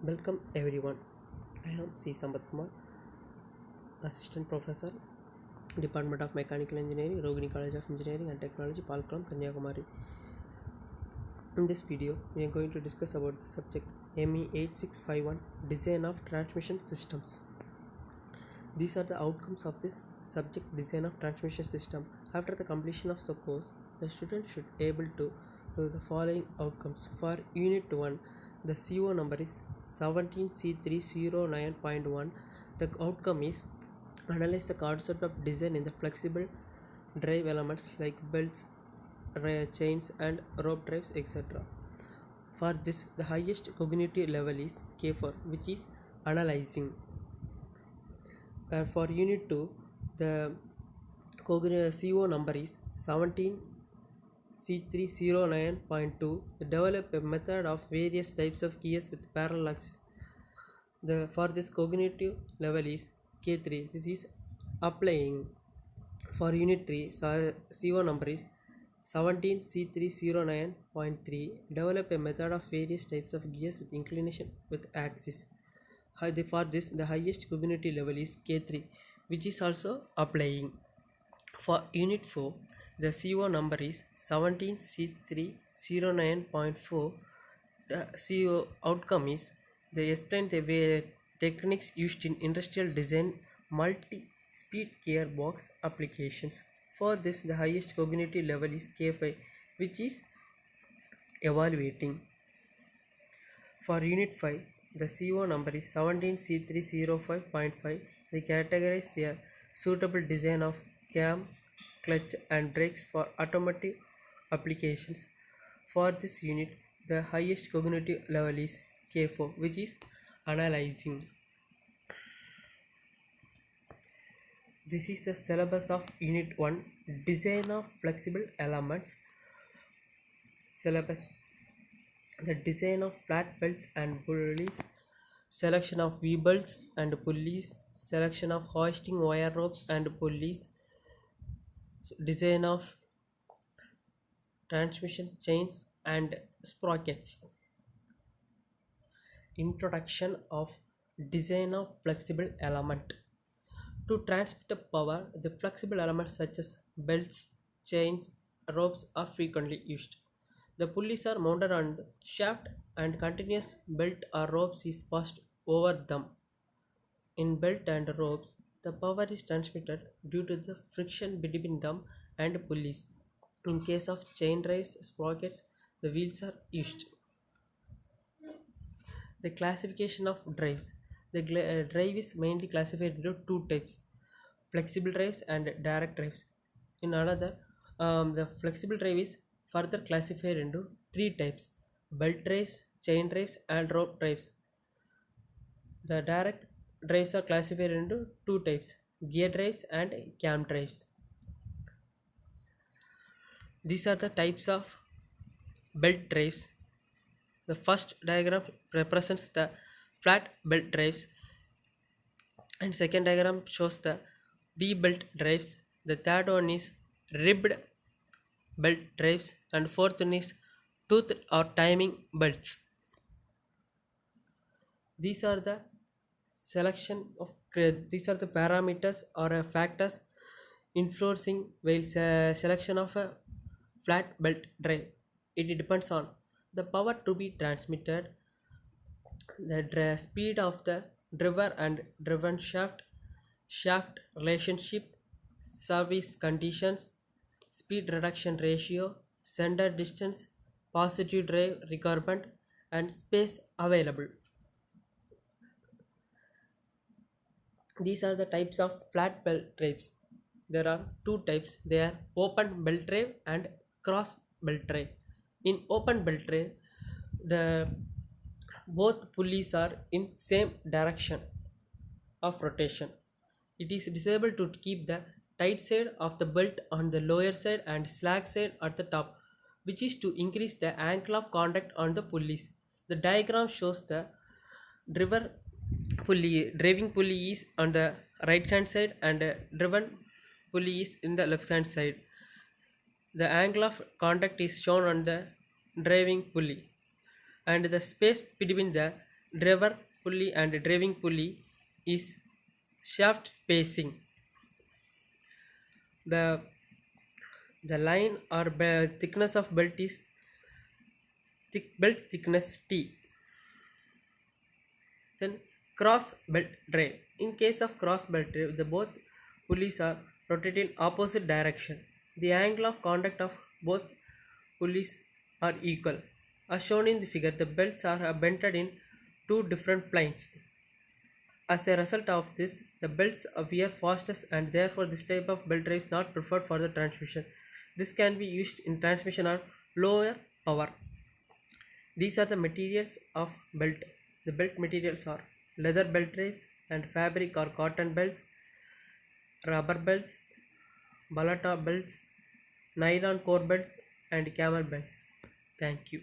Welcome everyone. I am C. Sambat Kumar, Assistant Professor, Department of Mechanical Engineering, Rogini College of Engineering and Technology, Palkulam, Kanyakumari. In this video, we are going to discuss about the subject ME8651 Design of Transmission Systems. These are the outcomes of this subject, Design of Transmission System. After the completion of the course, the student should able to do the following outcomes. For Unit 1, the CO number is 17C309.1. The outcome is analyze the concept of design in the flexible drive elements like belts, chains and rope drives, etc. For this, the highest cognitive level is K4, which is analyzing. For Unit 2, the CO number is 17C309.2. Develop a method of various types of gears with parallel axis. For this cognitive level is K3. This is applying. For Unit 3, CO number is 17C309.3. Develop a method of various types of gears with inclination with axis. For this, the highest cognitive level is K3, which is also applying. For Unit 4, the CO number is 17C309.4. The CO outcome is they explain the way techniques used in industrial design multi-speed gearbox applications. For this, the highest cognitive level is K5, which is evaluating. For Unit 5, the CO number is 17C305.5. They categorize their suitable design of cam, clutch and brakes for automotive applications. For this unit, the highest cognitive level is K4, which is analyzing. This is the syllabus of Unit 1, Design of Flexible Elements. Syllabus: the design of flat belts and pulleys, selection of V-belts and pulleys, selection of hoisting wire ropes and pulleys, design of transmission chains and sprockets. Introduction of design of flexible element. To transmit power, the flexible elements such as belts, chains, ropes are frequently used. The pulleys are mounted on the shaft and continuous belt or ropes is passed over them. In belt and ropes, the power is transmitted due to the friction between them and pulleys. In case of chain drives, sprockets, the wheels are used. The classification of drives. The drive is mainly classified into two types: flexible drives and direct drives. In another, the flexible drive is further classified into three types: belt drives, chain drives and rope drives. The direct drives are classified into two types: gear drives and cam drives. These are the types of belt drives. The first diagram represents the flat belt drives, and second diagram shows the V-belt drives. The third one is ribbed belt drives, and fourth one is toothed or timing belts. These are the these are the parameters or factors influencing while selection of a flat belt drive. It depends on the power to be transmitted, the speed of the driver and driven shaft relationship, service conditions, speed reduction ratio, sender distance, positive drive requirement, and space available. These are the types of flat belt drives. There are two types. They are open belt drive and cross belt drive. In open belt drive, the both pulleys are in same direction of rotation. It is disabled to keep the tight side of the belt on the lower side and slack side at the top, which is to increase the angle of contact on the pulleys. The diagram shows the driving pulley is on the right hand side and driven pulley is in the left hand side. The angle of contact is shown on the driving pulley, and the space between the driver pulley and driving pulley is shaft spacing. The line or thickness of belt is belt thickness T. Then cross belt drive. In case of cross belt drive, the both pulleys are rotated in opposite direction. The angle of contact of both pulleys are equal. As shown in the figure, the belts are bented in two different planes. As a result of this, the belts veer fastest, and therefore this type of belt drive is not preferred for the transmission. This can be used in transmission or lower power. These are the materials of belt. The belt materials are leather belt drives and fabric or cotton belts, rubber belts, balata belts, nylon core belts, and camel belts. Thank you.